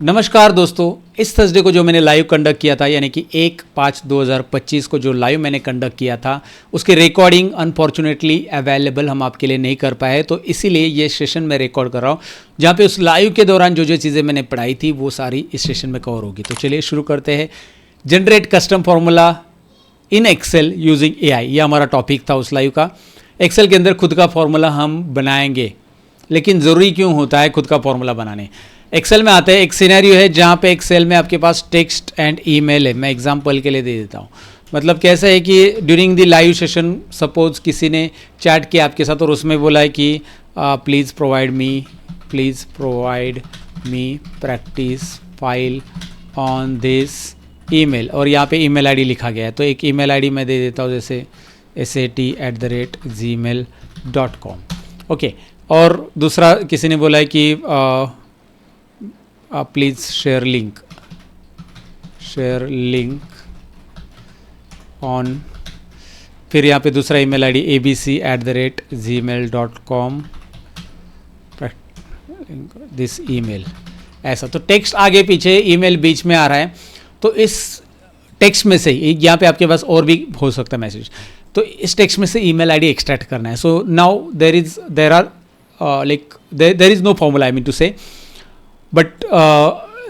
नमस्कार दोस्तों, इस थर्सडे को जो मैंने लाइव कंडक्ट किया था यानी कि 1/5/2025 को जो लाइव मैंने कंडक्ट किया था उसकी रिकॉर्डिंग अनफॉर्चुनेटली अवेलेबल हम आपके लिए नहीं कर पाए, तो इसीलिए ये सेशन मैं रिकॉर्ड कर रहा हूँ जहाँ पे उस लाइव के दौरान जो जो चीज़ें मैंने पढ़ाई थी वो सारी इस सेशन में कवर होगी। तो चलिए शुरू करते हैं। Generate custom formula in Excel using AI, ये हमारा टॉपिक था उस लाइव का। एक्सेल के अंदर खुद का फॉर्मूला हम बनाएंगे, लेकिन ज़रूरी क्यों होता है खुद का फॉर्मूला बनाने। एक्सेल में आते हैं, एक सिनेरियो है जहाँ पे एक्सेल में आपके पास टेक्स्ट एंड ईमेल है। मैं एग्जांपल के लिए दे देता हूँ। मतलब कैसा है कि during the live session suppose किसी ने चैट किया आपके साथ और उसमें बोला है कि please provide me practice file on this email, और यहाँ पे ईमेल आईडी लिखा गया है। तो एक ईमेल आईडी मैं दे देता हूँ जैसे sat@gmail.com। ओके, और दूसरा किसी ने बोला है कि प्लीज़ शेयर लिंक ऑन, फिर यहाँ पे दूसरा email ID abc@gmail.com this email. ऐसा तो टेक्स्ट आगे पीछे, ईमेल बीच में आ रहा है। तो इस टेक्स्ट में से यहाँ पे आपके पास और भी हो सकता है मैसेज, तो इस टेक्स्ट में से ईमेल आईडी एक्सट्रैक्ट करना है। So now there is no formula, I mean to say, but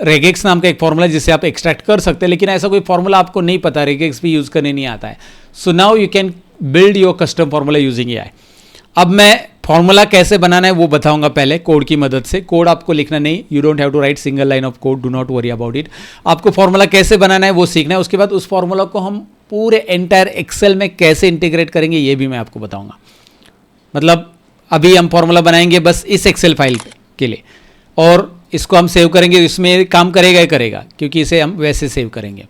regex नाम का एक फॉर्मूला जिससे आप एक्सट्रैक्ट कर सकते हैं, लेकिन ऐसा कोई फॉर्मूला आपको नहीं पता, रेगेक्स भी यूज़ करने नहीं आता है। So now you can build your custom formula using AI। अब मैं फॉर्मूला कैसे बनाना है वो बताऊंगा पहले कोड की मदद से। कोड आपको लिखना नहीं, you don't have to write single line of code, do not worry about it. आपको फॉर्मूला कैसे बनाना है वो सीखना है, उसके बाद उस फॉर्मूला को हम पूरे एंटायर एक्सेल में कैसे इंटीग्रेट करेंगे ये भी मैं आपको बताऊंगा। मतलब अभी हम फॉर्मूला बनाएंगे बस इस एक्सेल फाइल के लिए, और इसको हम सेव करेंगे, इसमें काम करेगा ही करेगा क्योंकि इसे हम वैसे सेव करेंगे।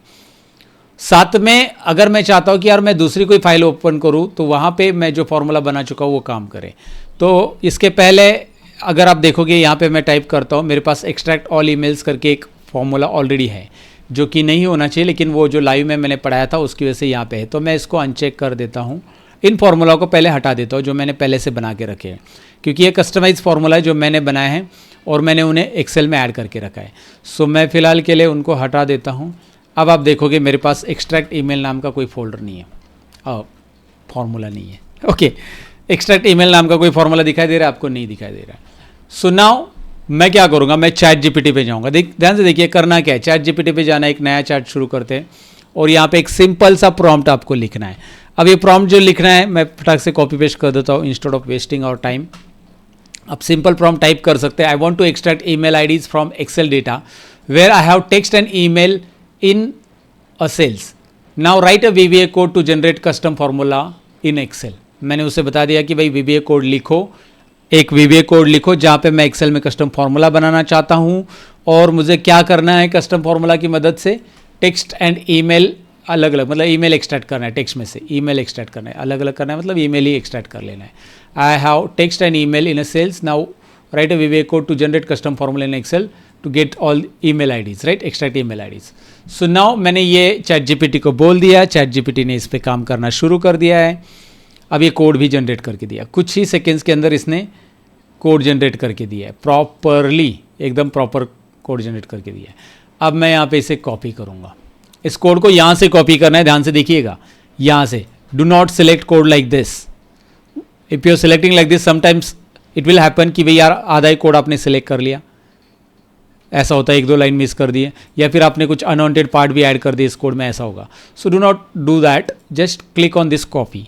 साथ में अगर मैं चाहता हूँ कि यार मैं दूसरी कोई फाइल ओपन करूँ तो वहाँ पे मैं जो फॉर्मूला बना चुका हूँ वो काम करे। तो इसके पहले अगर आप देखोगे यहाँ पे मैं टाइप करता हूँ, मेरे पास एक्सट्रैक्ट ऑल ईमेल्स करके एक फॉर्मूला ऑलरेडी है जो कि नहीं होना चाहिए, लेकिन वो जो लाइव में मैंने पढ़ाया था उसकी वजह से यहाँ पे है। तो मैं इसको अनचेक कर देता हूँ, इन फार्मूला को पहले हटा देता हूँ जो मैंने पहले से बना के रखे हैं, क्योंकि ये कस्टमाइज फार्मूला है जो मैंने बनाए हैं और मैंने उन्हें एक्सेल में ऐड करके रखा है। सो मैं फ़िलहाल के लिए उनको हटा देता हूँ। अब आप देखोगे मेरे पास एक्सट्रैक्ट ईमेल नाम का कोई फोल्डर नहीं है, फार्मूला नहीं है। ओके, एक्सट्रैक्ट ईमेल नाम का कोई फार्मूला दिखाई दे रहा है आपको? नहीं दिखाई दे रहा है। सो नाउ मैं क्या करूँगा, मैं चैट GPT पे जाऊँगा। ध्यान से देखिए करना क्या है, चैट GPT पे जाना, एक नया चैट शुरू करते हैं और यहाँ पे एक सिंपल सा प्रॉम्प्ट आपको लिखना है। अब ये प्रॉम्प्ट जो लिखना है मैं फटाक से कॉपी पेस्ट कर देता हूँ instead of wasting our time. आप सिंपल प्रॉम्प्ट टाइप कर सकते हैं, I want to extract email IDs from Excel data where I have text and email in a cells. Now write a VBA code to generate custom formula in Excel. मैंने उसे बता दिया कि भाई VBA code लिखो, एक VBA code लिखो जहाँ पे मैं एक्सेल में कस्टम फॉर्मूला बनाना चाहता हूँ, और मुझे क्या करना है कस्टम फॉर्मूला की मदद से टेक्स्ट एंड ईमेल अलग अलग, मतलब ईमेल एक्सट्रैक्ट करना है, टेक्स्ट में से ईमेल एक्सट्रैक्ट करना है, अलग अलग करना है, मतलब ईमेल ही एक्सट्रैक्ट कर लेना है। I have text and email in a cells, now write a VBA code to generate custom formula in Excel to get all email IDs, right, extract email IDs. So now मैंने ये chat GPT को बोल दिया, chat GPT ने इस पर काम करना शुरू कर दिया है। अब ये कोड भी जनरेट करके दिया, कुछ ही सेकेंड्स के अंदर इसने कोड जनरेट करके दिया है, प्रॉपरली एकदम प्रॉपर कोड जनरेट करके दिया है। अब मैं यहाँ पे इसे कॉपी करूँगा, इस कोड को यहाँ से कॉपी करना है, ध्यान से देखिएगा, यहाँ से। Do not select code like this, if you are selecting like this sometimes it will happen कि भाई यार आधा ही कोड आपने सिलेक्ट कर लिया, ऐसा होता है, एक दो लाइन मिस कर दिए, या फिर आपने कुछ अनवांटेड पार्ट भी ऐड कर दिए इस कोड में, ऐसा होगा। So do not do that, just click on this copy,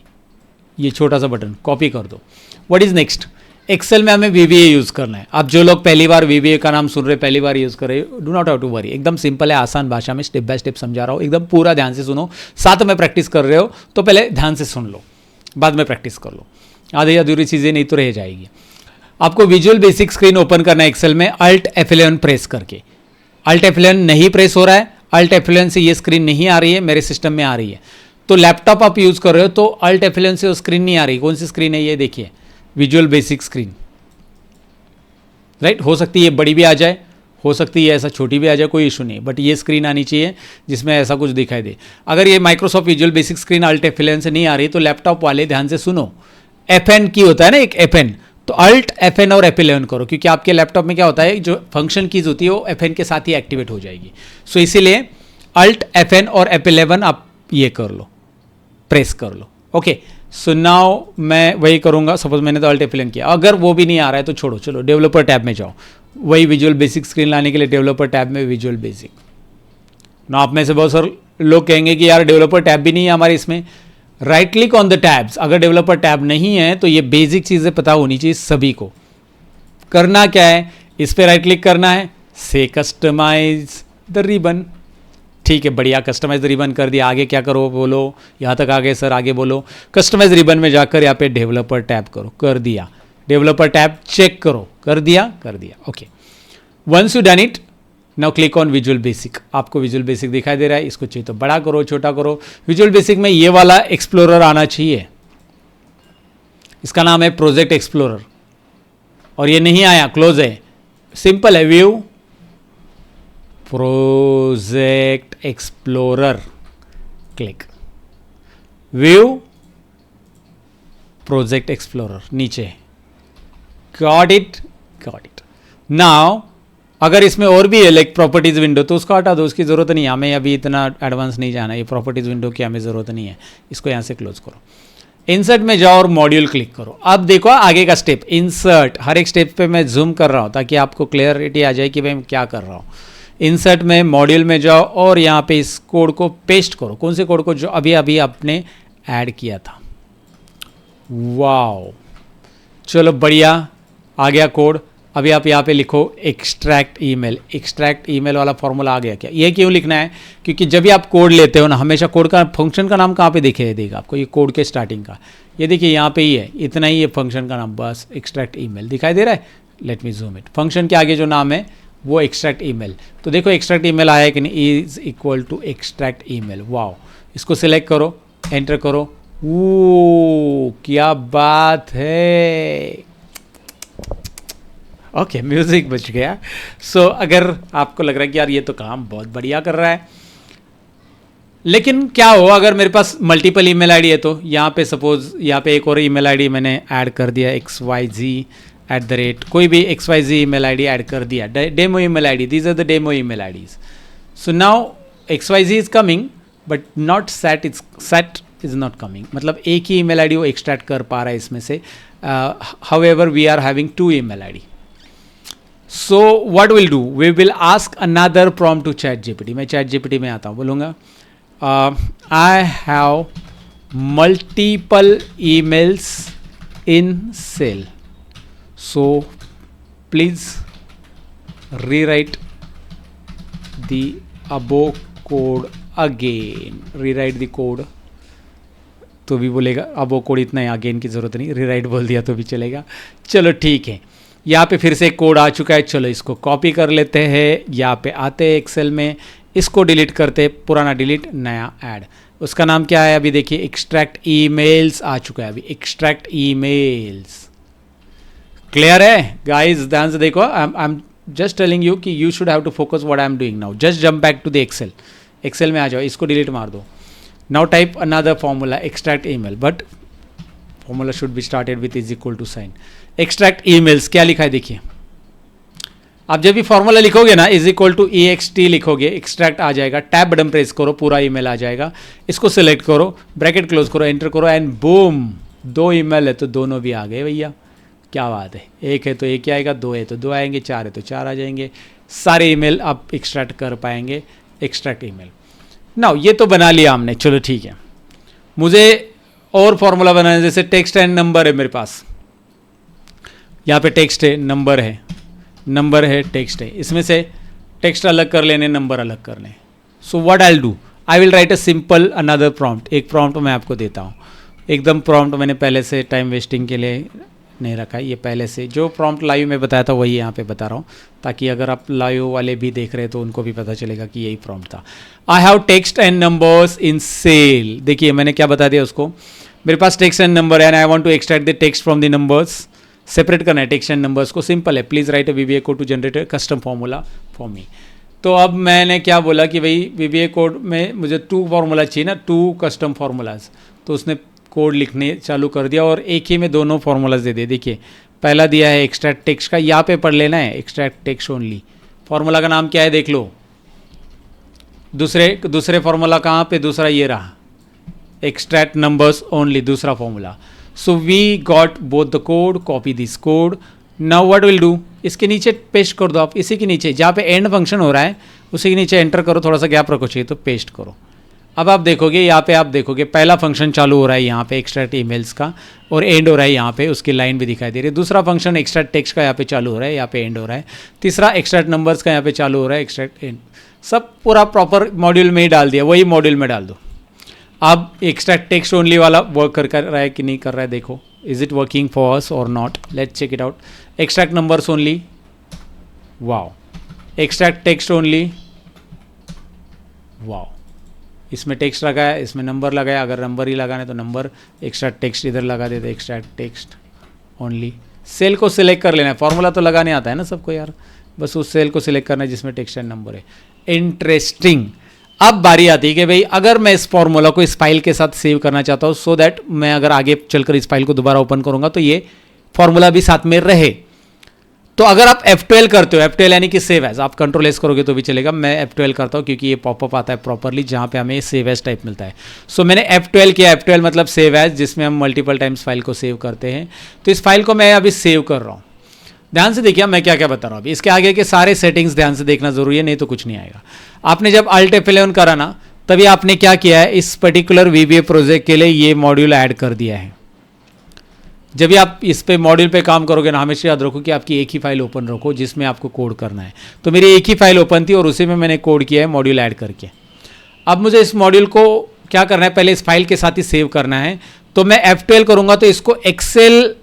ये छोटा सा बटन कॉपी कर दो। व्हाट इज नेक्स्ट, एक्सेल में हमें VBA यूज़ करना है। आप जो लोग पहली बार VBA का नाम सुन रहे, पहली बार यूज़ कर रहे, do not have to worry, एकदम सिंपल है, आसान भाषा में स्टेप बाय स्टेप समझा रहा हूँ, एकदम पूरा ध्यान से सुनो। साथ में प्रैक्टिस कर रहे हो तो पहले ध्यान से सुन लो, बाद में प्रैक्टिस कर लो, आधी अधूरी चीज़ें नहीं तो रह जाएगी। आपको विजुअल बेसिक स्क्रीन ओपन करना है एक्सेल में, Alt F11 प्रेस करके। Alt F11 नहीं प्रेस हो रहा है, Alt F11 से ये स्क्रीन नहीं आ रही है, मेरे सिस्टम में आ रही है। तो लैपटॉप आप यूज़ कर रहे हो तो Alt F11 से वो स्क्रीन नहीं आ रही। कौन सी स्क्रीन है ये देखिए, विजुअल बेसिक स्क्रीन, राइट। हो सकती है ये बड़ी भी आ जाए, हो सकती है ऐसा छोटी भी आ जाए, कोई इशू नहीं, बट ये स्क्रीन आनी चाहिए जिसमें ऐसा कुछ दिखाई दे। अगर ये Microsoft visual basic screen Alt F11 से नहीं आ रही तो लैपटॉप वाले ध्यान से सुनो, FN की होता है ना एक FN, तो अल्ट F9 और F11 करो, क्योंकि आपके लैपटॉप में क्या होता है, जो फंक्शन कीज होती है वो F9 के साथ ही एक्टिवेट हो जाएगी। सो इसीलिए अल्ट F9 और F11 आप ये कर लो, प्रेस कर लो। ओके, सो नाउ मैं वही करूंगा। सपोज मैंने तो अल्ट F11 किया, अगर वो भी नहीं आ रहा है तो छोड़ो, चलो डेवलपर टैब में जाओ। वही विजुअल बेसिक स्क्रीन लाने के लिए डेवलपर टैब में विजुअल बेसिक। ना आप में से बहुत सारे लोग कहेंगे कि यार डेवलपर टैब भी नहीं है हमारे इसमें। Right click on the tabs. अगर डेवलपर टैब नहीं है तो ये बेसिक चीज़ें पता होनी चाहिए सभी को। करना क्या है, इस पर राइट क्लिक करना है, से कस्टमाइज द रिबन। ठीक है, बढ़िया, कस्टमाइज द रिबन कर दिया। आगे क्या करो बोलो, यहाँ तक आगे सर, आगे बोलो। कस्टमाइज रिबन में जाकर यहाँ पे डेवलपर टैब करो, कर दिया। डेवलपर टैब चेक करो, कर दिया, कर दिया। Okay, once you done it, now click on visual basic. आपको विजुअल बेसिक दिखाई दे रहा है, इसको चाहिए तो बड़ा करो, छोटा करो। विजुअल बेसिक में ये वाला एक्सप्लोरर आना चाहिए, इसका नाम है प्रोजेक्ट एक्सप्लोरर, और ये नहीं आया, क्लोज है। सिंपल है, view project explorer, click, view project explorer, नीचे। Got it, got it. Now अगर इसमें और भी है लाइक प्रॉपर्टीज विंडो, तो उसको हटा दो, उसकी ज़रूरत नहीं है हमें, अभी इतना एडवांस नहीं जाना। ये प्रॉपर्टीज विंडो की हमें ज़रूरत नहीं है, इसको यहाँ से क्लोज करो। इंसर्ट में जाओ और मॉड्यूल क्लिक करो। अब देखो आगे का स्टेप, इंसर्ट। हर एक स्टेप पे मैं जूम कर रहा हूँ ताकि आपको क्लियरिटी आ जाए कि भाई मैं क्या कर रहा हूँ। इंसर्ट में मॉड्यूल में जाओ और यहाँ पे इस कोड को पेस्ट करो। कौन से कोड को, जो अभी अभी आपने ऐड किया था। वाओ, चलो बढ़िया, आ गया कोड। अभी आप यहाँ पे लिखो एक्सट्रैक्ट ईमेल। एक्सट्रैक्ट ईमेल वाला फॉर्मूला आ गया क्या? ये क्यों लिखना है? क्योंकि जब भी आप कोड लेते हो ना, हमेशा कोड का फंक्शन का नाम कहाँ पे दिखे देगा आपको, ये कोड के स्टार्टिंग का। ये देखिए यहाँ पे ही है, इतना ही है फंक्शन का नाम, बस एक्सट्रैक्ट ईमेल दिखाई दे रहा है। Let me zoom it. Function के आगे जो नाम है वो एक्सट्रैक्ट ईमेल। तो देखो एक्सट्रैक्ट ईमेल आया है कि नहीं, is equal to extract email. Wow, इसको सिलेक्ट करो, एंटर करो। वो क्या बात है, ओके, म्यूजिक बच गया। सो अगर आपको लग रहा है कि यार ये तो काम बहुत बढ़िया कर रहा है, लेकिन क्या हो अगर मेरे पास मल्टीपल ईमेल आईडी है? तो यहाँ पे सपोज यहाँ पे एक और ईमेल आईडी मैंने ऐड कर दिया, xyz@, कोई भी xyz ईमेल आईडी ऐड कर दिया, demo email ID. These are the demo email IDs. So now xyz is coming but not set is not coming, मतलब एक ही ईमेल आईडी वो एक्सट्रैक्ट कर पा रहा है इसमें से। However we are having 2 email ID. So what we'll do, we will ask another prompt to ChatGPT। मैं ChatGPT में आता हूँ, बोलूँगा I have multiple emails in cell, so please rewrite the above code again। rewrite the code, तो भी बोलेगा अब वो कोड इतना है, अगेन की ज़रूरत नहीं, रीराइट बोल दिया तो भी चलेगा। चलो ठीक है, यहाँ पे फिर से कोड आ चुका है। चलो इसको कॉपी कर लेते हैं, यहाँ पे आते हैं एक्सेल में, इसको डिलीट करते, पुराना डिलीट, नया ऐड। उसका नाम क्या है? अभी देखिए एक्सट्रैक्ट ईमेल्स आ चुका है, अभी एक्सट्रैक्ट ईमेल्स। क्लियर है गाइज? ध्यान से देखो, I am just telling you कि you should have to focus what I am doing now. Just jump back to the Excel. Excel में आ जाओ, इसको डिलीट मार दो। Now type another formula, extract email, but formula should be started with is equal to sign. Extract emails क्या लिखा है देखिए, आप जब भी फॉर्मूला लिखोगे ना, इज इक्वल टू ext लिखोगे, एक्सट्रैक्ट आ जाएगा। टैब बटन प्रेस करो, पूरा ईमेल आ जाएगा। इसको सिलेक्ट करो, ब्रैकेट क्लोज करो, एंटर करो, एंड बूम, 2 ईमेल है तो दोनों भी आ गए भैया। क्या बात है, 1 है तो 1 ही आएगा, 2 है तो 2 आएंगे, 4 है तो 4 आ जाएंगे। सारे ईमेल आप एक्सट्रैक्ट कर पाएंगे। Extract email. नाउ ये तो बना लिया हमने, चलो ठीक है। मुझे और फॉर्मूला बनाना है, जैसे टेक्स्ट एंड नंबर है मेरे पास। यहाँ पे टेक्स्ट है, नंबर है, नंबर है, टेक्स्ट है। इसमें से टेक्स्ट अलग कर लेने, नंबर अलग कर लें। So what I will do, I will write a simple another prompt. एक प्रॉम्प्ट मैं आपको देता हूँ, एकदम प्रॉम्प्ट मैंने पहले से टाइम वेस्टिंग के लिए नहीं रखा है। ये पहले से जो प्रॉम्प्ट लाइव में बताया था वही यहाँ पे बता रहा हूँ, ताकि अगर आप लाइव वाले भी देख रहे हैं तो उनको भी पता चलेगा कि यही प्रॉम्प्ट था। I have text and numbers in cell. देखिए मैंने क्या बता दिया उसको, मेरे पास टेक्स्ट एंड नंबर है and I want to extract the text from the numbers. Separate करना है टेक्स्ट एंड नंबर्स को, सिंपल है। Please write a VBA code to generate a custom formula for me. तो अब मैंने क्या बोला कि भाई VBA कोड में मुझे 2 फार्मूला चाहिए ना, 2 कस्टम फार्मूलाज। तो उसने कोड लिखने चालू कर दिया और एक ही में दोनों फार्मूलाज दे दिए। देखिए पहला दिया है एक्सट्रैक्ट टेक्स्ट का, यहाँ पे पढ़ लेना है एक्सट्रैक्ट टेक्स्ट ओनली। फॉर्मूला का नाम क्या है देख लो, दूसरे फॉर्मूला कहाँ पे, दूसरा ये रहा एक्सट्रैक्ट नंबर्स ओनली, दूसरा formula. So we got both the code, copy this code. Now what will do, इसके नीचे पेस्ट कर दो आप, इसी के नीचे जहाँ पे एंड फंक्शन हो रहा है उसी के नीचे एंटर करो, थोड़ा सा गैप रखो चाहिए तो पेस्ट करो। अब आप देखोगे यहाँ पे, आप देखोगे पहला फंक्शन चालू हो रहा है यहाँ पे एक्सट्रैक्ट ईमेल्स का, और एंड हो रहा है यहाँ पे, उसकी लाइन भी दिखाई दे रही है। दूसरा फंक्शन एक्सट्रैक्ट टेक्स्ट का यहाँ पे चालू हो रहा है, यहाँ पे एंड हो रहा है। तीसरा एक्सट्रैक्ट नंबर्स का यहाँ पे चालू हो रहा है, एक्सट्रैक्ट एंड, सब पूरा प्रॉपर मॉड्यूल में ही डाल दिया, वही मॉड्यूल में डाल दो। अब एक्सट्रैक्ट टेक्स्ट ओनली वाला वर्क कर रहा है कि नहीं कर रहा है देखो, is it working for us और not, let's check it out. Extract numbers only, wow, extract text only, wow, इसमें टेक्स्ट लगाया, इसमें नंबर लगाया, अगर नंबर ही लगाना है तो नंबर, एक्स्ट्रैक्ट टेक्स्ट इधर लगा देते, एक्सट्रैक्ट टेक्स्ट ओनली। सेल को सिलेक्ट कर लेना है, फॉर्मूला तो लगाने आता है ना सबको यार, बस उस सेल को सिलेक्ट करना है जिसमें टेक्स्ट एंड नंबर है। इंटरेस्टिंग। अब बारी आती है कि भाई अगर मैं इस फॉर्मूला को इस फाइल के साथ सेव करना चाहता हूँ, सो दैट मैं अगर आगे चलकर इस फाइल को दोबारा ओपन करूंगा तो ये फॉर्मूला भी साथ में रहे। तो अगर आप F12 करते हो, F12 यानी कि सेव एज, आप कंट्रोल एस करोगे तो भी चलेगा, मैं F12 करता हूँ क्योंकि ये पॉपअप आता है प्रॉपरली जहाँ पे हमें सेव एज टाइप मिलता है। सो मैंने F12 किया, F12 मतलब सेव एज, जिसमें हम मल्टीपल टाइम्स फाइल को सेव करते हैं। तो इस फाइल को मैं अभी सेव कर रहा हूँ, ध्यान से देखिए मैं क्या क्या बता रहा हूँ अभी। इसके आगे के सारे सेटिंग्स ध्यान से देखना जरूरी है, नहीं तो कुछ नहीं आएगा। आपने जब Alt F11 करा ना, तभी आपने क्या किया है, इस पर्टिकुलर VBA प्रोजेक्ट के लिए ये मॉड्यूल ऐड कर दिया है। जब भी आप इस पे मॉड्यूल पे काम करोगे ना, हमेशा याद रखो कि आपकी एक ही फाइल ओपन रखो जिसमें आपको कोड करना है। तो मेरी एक ही फाइल ओपन थी और उसी में मैंने कोड किया है मॉड्यूल ऐड करके। अब मुझे इस मॉड्यूल को क्या करना है, पहले इस फाइल के साथ ही सेव करना है। तो मैं F12 करूँगा तो इसको एक्सेल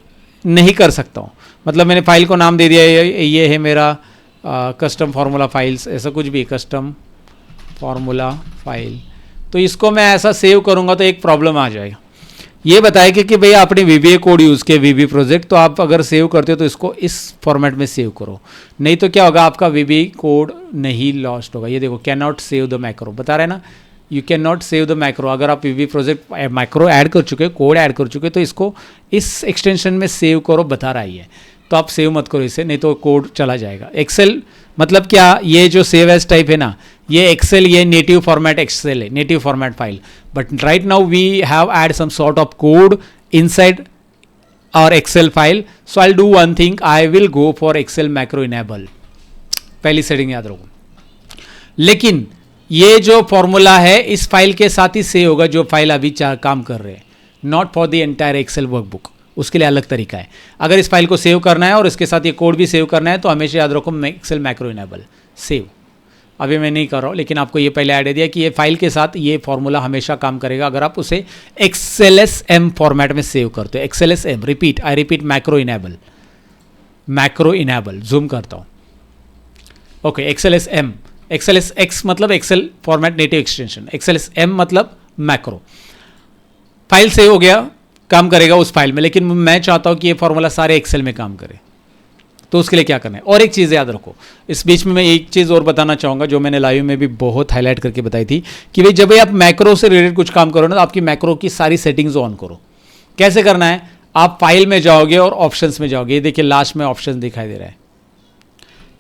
नहीं कर सकता हूँ, मतलब मैंने फाइल को नाम दे दिया, ये है मेरा कस्टम फार्मूला फाइल्स, ऐसा कुछ भी, कस्टम फार्मूला फाइल। तो इसको मैं ऐसा सेव करूँगा तो एक प्रॉब्लम आ जाएगा, ये बताएगा कि भैया आपने VBA कोड यूज़ किया VB प्रोजेक्ट, तो आप अगर सेव करते हो तो इसको इस फॉर्मेट में सेव करो, नहीं तो क्या होगा, आपका VB कोड नहीं लॉस्ट होगा। ये देखो, can not save the macro बता रहे हैं ना, you can not save the macro. अगर आप VB प्रोजेक्ट मैक्रो ऐड कर चुके हो, कोड ऐड कर चुके हो, तो इसको इस एक्सटेंशन में सेव करो बता रहा है। तो आप सेव मत करो इसे, नहीं तो कोड चला जाएगा। एक्सेल मतलब क्या, ये जो सेव एज टाइप है ना, ये एक्सेल, ये नेटिव फॉर्मेट एक्सेल है, native format file. But right now we have add some sort of code inside our Excel file. So I do one thing, I will go for Excel macro enable, पहली setting याद रखो। लेकिन ये जो formula है इस file के साथ ही सेव होगा जो फाइल अभी काम कर रहे हैं, not for the entire Excel workbook, उसके लिए अलग तरीका है। अगर इस फाइल को सेव करना है और इसके साथ ये कोड भी सेव करना है तो हमेशा याद रखो एक्सेल मैक्रो इनेबल सेव। अभी मैं नहीं कर रहा हूँ, लेकिन आपको ये पहले ऐड दिया कि ये फाइल के साथ ये फॉर्मूला हमेशा काम करेगा अगर आप उसे XLSM फॉर्मेट में सेव करते हो। XLSM, repeat, I repeat, macro enable, macro enable, zoom करता हूँ। ओके, XLSM, XLSX मतलब Excel format native extension, XLSM मतलब मैक्रो। फाइल सेव हो गया, काम करेगा उस फाइल में, लेकिन मैं चाहता हूँ कि ये फॉर्मूला सारे एक्सेल में काम करे, तो उसके लिए क्या करना है। और एक चीज़ याद रखो, इस बीच में मैं एक चीज़ और बताना चाहूँगा जो मैंने लाइव में भी बहुत हाईलाइट करके बताई थी कि भाई जब भी आप मैक्रो से रिलेटेड कुछ काम करो ना, तो आपकी मैक्रो की सारी सेटिंग्स ऑन करो। कैसे करना है, आप फाइल में जाओगे और ऑप्शंस में जाओगे, ये देखिए लास्ट में ऑप्शन दिखाई दे रहा है,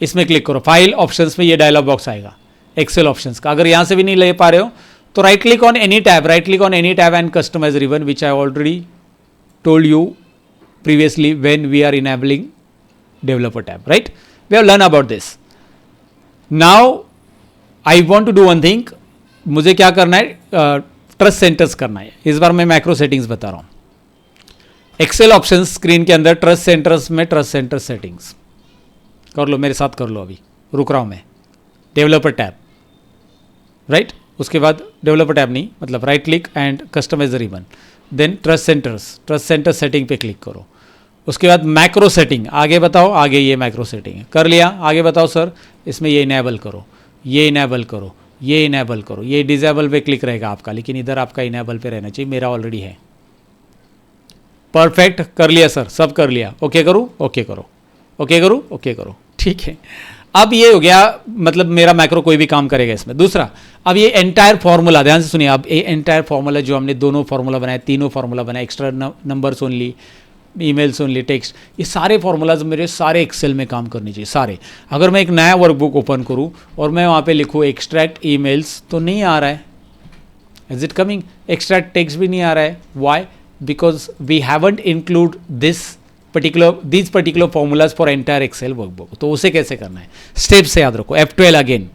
इसमें क्लिक करो, फाइल ऑप्शंस में ये डायलॉग बॉक्स आएगा एक्सेल ऑप्शंस का। अगर यहाँ से भी नहीं ले पा रहे हो तो right click on any tab, right click on any tab and customize ribbon, which I already told you previously when we are enabling developer tab, right? We have learned about this. Now I want to do one thing, मुझे क्या करना है, trust centres करना है। इस बार मैं macro settings बता रहा हूँ। एक्सेल ऑप्शन स्क्रीन के अंदर ट्रस्ट सेंटर्स में ट्रस्ट सेंटर सेटिंग्स कर लो, मेरे साथ कर लो, अभी रुक रहा हूँ मैं। डेवलपर टैब, राइट, उसके बाद डेवलपर टैब नहीं, मतलब right click and customize ribbon, then trust centers, trust center setting पे क्लिक करो। उसके बाद मैक्रो सेटिंग, आगे बताओ, आगे ये मैक्रो सेटिंग है, कर लिया, आगे बताओ सर इसमें ये इनेबल करो, ये इनेबल करो, ये इनेबल करो, ये डिजेबल पे क्लिक रहेगा आपका, लेकिन इधर आपका इनेबल पे रहना चाहिए, मेरा ऑलरेडी है। परफेक्ट, कर लिया सर, सब कर लिया, ओके करूँ, ओके करो, ओके करूँ, ओके करो, ठीक है। अब ये हो गया, मतलब मेरा मैक्रो कोई भी काम करेगा इसमें। दूसरा, अब ये एंटायर फॉर्मूला, ध्यान से सुनिए, अब ये एंटायर फॉर्मूला जो हमने दोनों फॉर्मूला बनाए, तीनों फॉर्मूला बनाए, extra numbers only, emails only, text, ये सारे फॉर्मूलाज मेरे सारे एक्सेल में काम करने चाहिए सारे। अगर मैं एक नया वर्कबुक ओपन करूँ और मैं वहाँ पे लिखूँ एक्सट्रैक्ट ईमेल्स, तो नहीं आ रहा है। Is it coming? Extract text भी नहीं आ रहा है। Why? Because we haven't include these particular formulas for entire Excel workbook। तो उसे कैसे करना है, स्टेप से याद रखो। F12 अगेन,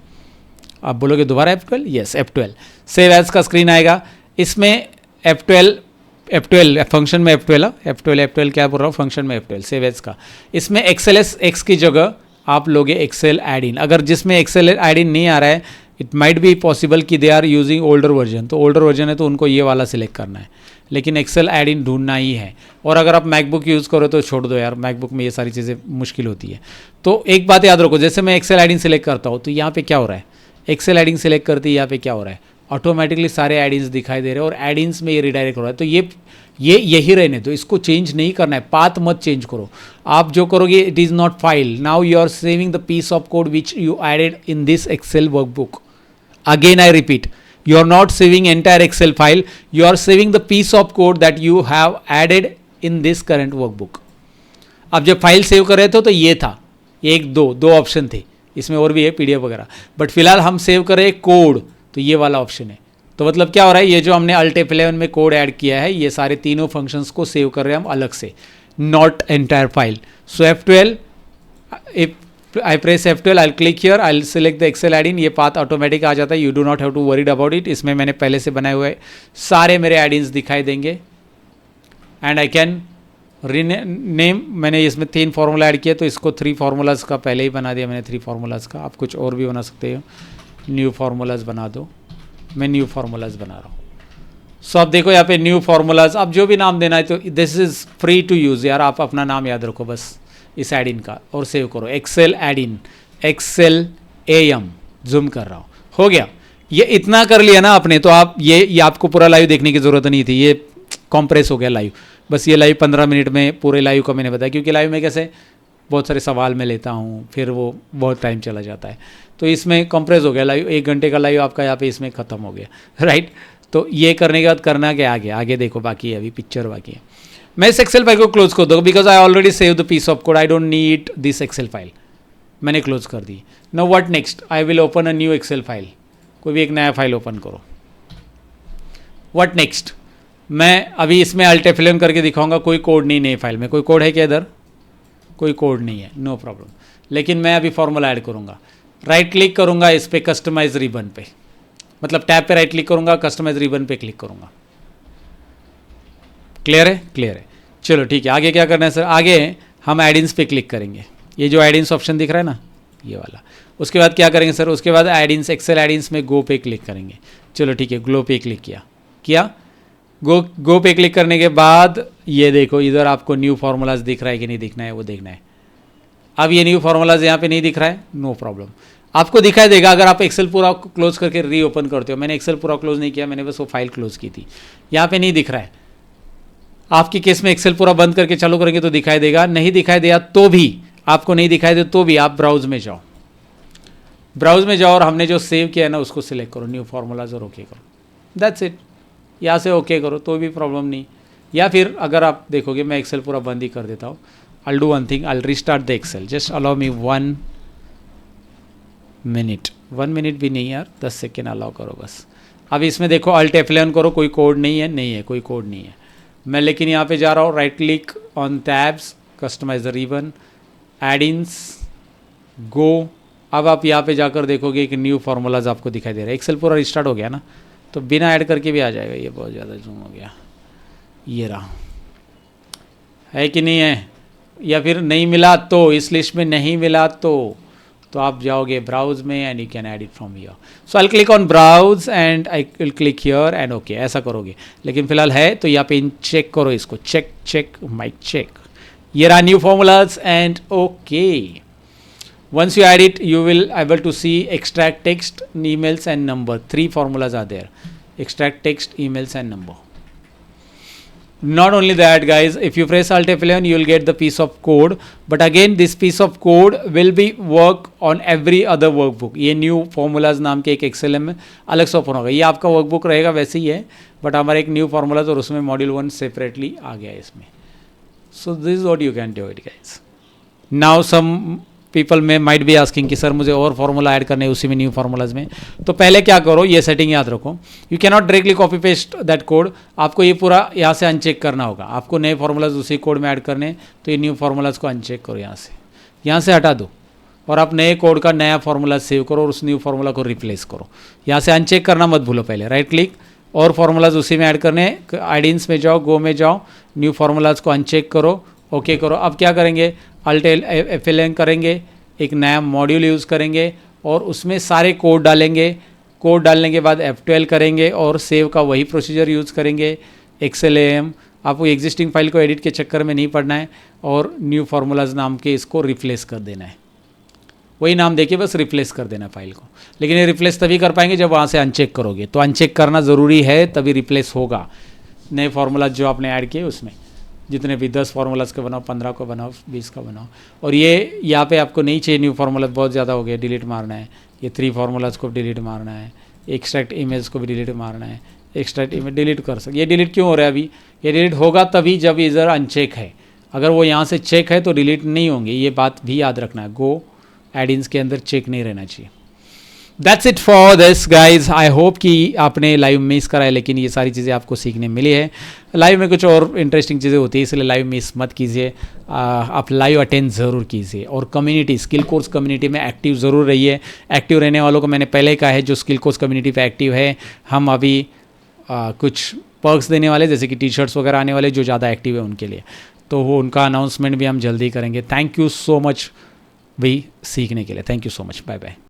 आप बोलोगे दोबारा F12, yes F12 save as का स्क्रीन आएगा। इसमें F12 फंक्शन में F12 क्या बोल रहा हूँ, फंक्शन में F12 सेव एज का। इसमें XLS X की जगह आप लोगे एक्सेल एड इन। अगर जिसमें एक्सेल एड इन नहीं आ रहा है, इट माइट बी पॉसिबल कि they are using older version, तो ओल्डर वर्जन है तो उनको ये वाला सिलेक्ट करना है, लेकिन एक्सेल एड इन ढूंढना ही है। और अगर आप मैकबुक यूज़ करो तो छोड़ दो यार, मैकबुक में ये सारी चीज़ें मुश्किल होती है। तो एक बात याद रखो, जैसे मैं एक्सेल एड इन सिलेक्ट करता हूँ तो यहाँ पे क्या हो रहा है, एक्सेल एड इन सिलेक्ट करती है, यहाँ पे क्या हो रहा है, ऑटोमेटिकली सारे एड इन्स दिखाई दे रहे हैं और एड इन्स में ये रिडायरेक्ट हो रहा है। तो ये यही रहने दो, इसको चेंज नहीं करना है, पाथ मत चेंज करो। आप जो करोगे, it is not file, now you are saving the piece of code which you added in this Excel workbook. Again I repeat, you are not saving entire Excel file, you are saving the piece of code that you have added in this current workbook। अब जब file save कर रहे थे तो ये था, दो option थे, इसमें और भी है PDF वगैरह, बट फिलहाल हम सेव कर रहे हैं कोड, तो ये वाला ऑप्शन है। तो मतलब क्या हो रहा है, ये जो हमने Alt F11 में कोड ऐड किया है, ये सारे तीनों फंक्शंस को सेव कर रहे हैं हम अलग से, not entire file. So F12, if I press F12, I'll click here, I'll select the Excel add-in, ये पाथ ऑटोमेटिक आ जाता है, you do not have to worried about it। इसमें मैंने पहले से बनाए हुए सारे मेरे add-ins दिखाई देंगे एंड आई कैन रीनेम। मैंने इसमें 3 फार्मूला ऐड किया तो इसको 3 फार्मूलाज का पहले ही बना दिया मैंने, 3 फार्मूलाज का। आप कुछ और भी बना सकते हो, न्यू फार्मूलाज बना दो, मैं न्यू फार्मूलाज बना रहा हूँ। सो आप देखो यहाँ पे न्यू फार्मूलाज, आप जो भी नाम देना है तो this is free to use यार, आप अपना नाम याद रखो बस इस एड इन का और सेव करो। Excel add in, Excel AM, zoom कर रहा हूँ, हो गया। ये इतना कर लिया ना आपने, तो आप ये आपको पूरा लाइव देखने की ज़रूरत नहीं थी, ये कॉम्प्रेस हो गया लाइव। बस ये लाइव 15 मिनट में पूरे लाइव का मैंने बताया, क्योंकि लाइव में कैसे बहुत सारे सवाल मैं लेता हूँ, फिर वो बहुत टाइम चला जाता है, तो इसमें कॉम्प्रेस हो गया लाइव। 1 घंटे का लाइव आपका यहाँ पे इसमें ख़त्म हो गया, राइट। तो ये करने के बाद करना क्या, आगे देखो, बाकी है अभी पिक्चर बाकी है। मैं इस एक्सेल फाइल को क्लोज कर दूँगा, because I already save the piece of code, I don't need this Excel file, मैंने क्लोज कर दी। Now what next, I will open a new Excel file, कोई भी एक नया फाइल ओपन करो। व्हाट नेक्स्ट, मैं अभी इसमें Alt F11 करके दिखाऊंगा, कोई कोड नहीं नई फाइल में, कोई कोड है क्या इधर, कोई कोड नहीं है, नो प्रॉब्लम। लेकिन मैं अभी फॉर्मूला ऐड करूँगा, राइट क्लिक करूँगा इस पर कस्टमाइज रिबन पे, मतलब टैब पे राइट क्लिक करूँगा, कस्टमाइज रिबन पे क्लिक करूँगा। क्लियर है, क्लियर है। चलो ठीक है, आगे क्या करना है सर, आगे हम एडिन्स पे क्लिक करेंगे, ये जो एडिन्स ऑप्शन दिख रहा है ना, ये वाला। उसके बाद क्या करेंगे सर, उसके बाद एडिन्स, एक्सेल एडिन्स में गो पे क्लिक करेंगे। चलो ठीक है, ग्लो पे क्लिक किया गो पे क्लिक करने के बाद ये देखो इधर आपको न्यू फार्मूलाज दिख रहा है कि नहीं दिखना है, वो देखना है। अब ये न्यू फार्मूलाज यहाँ पे नहीं दिख रहा है, नो प्रॉब्लम, आपको दिखाई देगा अगर आप एक्सेल पूरा क्लोज करके रीओपन करते हो। मैंने एक्सेल पूरा क्लोज नहीं किया, मैंने बस वो फाइल क्लोज की थी, यहाँ पे नहीं दिख रहा है। आपके केस में एक्सेल पूरा बंद करके चालू करेंगे तो दिखाई देगा, नहीं दिखाई दिया तो भी, आपको नहीं दिखाई दे तो भी आप ब्राउज में जाओ, और हमने जो सेव किया है ना उसको सिलेक्ट करो, न्यू फार्मूलाज, और ओके करो, दैट्स इट। यहाँ से ओके करो तो भी प्रॉब्लम नहीं। या फिर अगर आप देखोगे मैं एक्सेल पूरा बंद ही कर देता हूँ, I'll do one thing, I'll restart the Excel, just allow me 1 minute, 1 minute भी नहीं यार, 10 सेकेंड अलाउ करो बस। अब इसमें देखो Alt F11 करो, कोई कोड नहीं है, कोई कोड नहीं है। मैं लेकिन यहाँ पे जा रहा हूँ, right click on tabs, customise the ribbon, add-ins, go. अब आप यहाँ पे जाकर देखोगे कि न्यू फार्मूलाज आपको दिखाई दे रहा है। एक्सेल पूरा रिस्टार्ट हो गया ना, तो बिना ऐड करके भी आ जाएगा। ये बहुत ज़्यादा जूम हो गया, ये रहा, है कि नहीं है। या फिर नहीं मिला तो, इस लिस्ट में नहीं मिला तो आप जाओगे ब्राउज में and you can add it from here. So I click on browse and I will click here and okay, ऐसा करोगे। लेकिन फिलहाल है तो यहाँ पे चेक करो इसको, चेक माइक चेक, ये रहा new formulas and okay. Once you add it, you will able to see extract text, emails and number. 3 formulas are there. Extract text, emails and number. Not only that guys, if you press Alt F11 you will get the piece of code, but again this piece of code will be work on every other workbook. ये new formulas नाम के एक Excel में अलग से open होगा, ये आपका वर्कबुक रहेगा वैसे ही है, बट हमारा एक न्यू फार्मूलाज और उसमें मॉड्यूल 1 सेपरेटली आ गया है इसमें। So this is what you can do it guys. Now some people में माइट बी आस्किंग कि सर मुझे और फार्मूला ऐड करने उसी में न्यू फार्मूलाज में. तो पहले क्या करो, ये सेटिंग याद रखो. You can not directly copy paste that code. आपको ये पूरा यहाँ से अनचेक करना होगा. आपको नए फार्मूलाज उसी कोड में ऐड करने, तो ये न्यू फार्मूलाज को अनचेक करो, यहाँ से हटा दो और आप नए कोड का नया फार्मूला सेव करो और उस न्यू फार्मूला को रिप्लेस करो. यहाँ से अनचेक करना मत भूलो. पहले राइट क्लिक और फार्मूलाज उसी में ऐड करने. आइडियंस में जाओ, गो में जाओ, न्यू फार्मूलाज को अनचेक करो, ओके करो. अब क्या करेंगे, अल्ट F11 करेंगे, एक नया मॉड्यूल यूज़ करेंगे और उसमें सारे कोड डालेंगे. कोड डालने के बाद F12 करेंगे और सेव का वही प्रोसीजर यूज़ करेंगे. XLAM आपको एग्जिस्टिंग फाइल को एडिट के चक्कर में नहीं पड़ना है और न्यू फार्मूलाज नाम के इसको रिप्लेस कर देना है. वही नाम देके बस रिप्लेस कर देना फाइल को. लेकिन ये रिप्लेस तभी कर पाएंगे जब वहाँ से अनचेक करोगे. तो अनचेक करना ज़रूरी है, तभी रिप्लेस होगा. नए फार्मूलाज जो आपने ऐड किए उसमें जितने भी 10 फार्मूलाज का बनाओ, 15 को बनाओ, 20 का बनाओ. और ये यहाँ पे आपको नहीं चाहिए न्यू फार्मूला, बहुत ज़्यादा हो गया, डिलीट मारना है. ये 3 फार्मूलाज को डिलीट मारना है. एक्सट्रैक्ट इमेज को भी डिलीट मारना है. एक्सट्रैक्ट इमेज डिलीट कर सकते. ये डिलीट क्यों हो रहा है अभी, ये डिलीट होगा तभी जब इधर अनचेक है. अगर वो यहाँ से चेक है तो डिलीट नहीं होंगे. ये बात भी याद रखना है. गो एडिंस के अंदर चेक नहीं रहना चाहिए. That's it for this guys. I hope कि आपने लाइव मिस करा है, लेकिन ये सारी चीज़ें आपको सीखने मिली है. लाइव में कुछ और इंटरेस्टिंग चीज़ें होती है, इसलिए लाइव मिस मत कीजिए. आप लाइव अटेंड ज़रूर कीजिए. और कम्युनिटी, स्किल कोर्स कम्युनिटी में एक्टिव ज़रूर रहिए. एक्टिव रहने वालों को मैंने पहले कहा है, जो स्किल कोर्स कम्युनिटी पे एक्टिव है, हम अभी कुछ पर्क्स देने वाले, जैसे कि टी शर्ट्स वगैरह आने वाले जो ज़्यादा एक्टिव है उनके लिए. तो वो उनका अनाउंसमेंट भी हम जल्दी करेंगे. थैंक यू सो मच भी सीखने के लिए. Thank you so much. Bye bye.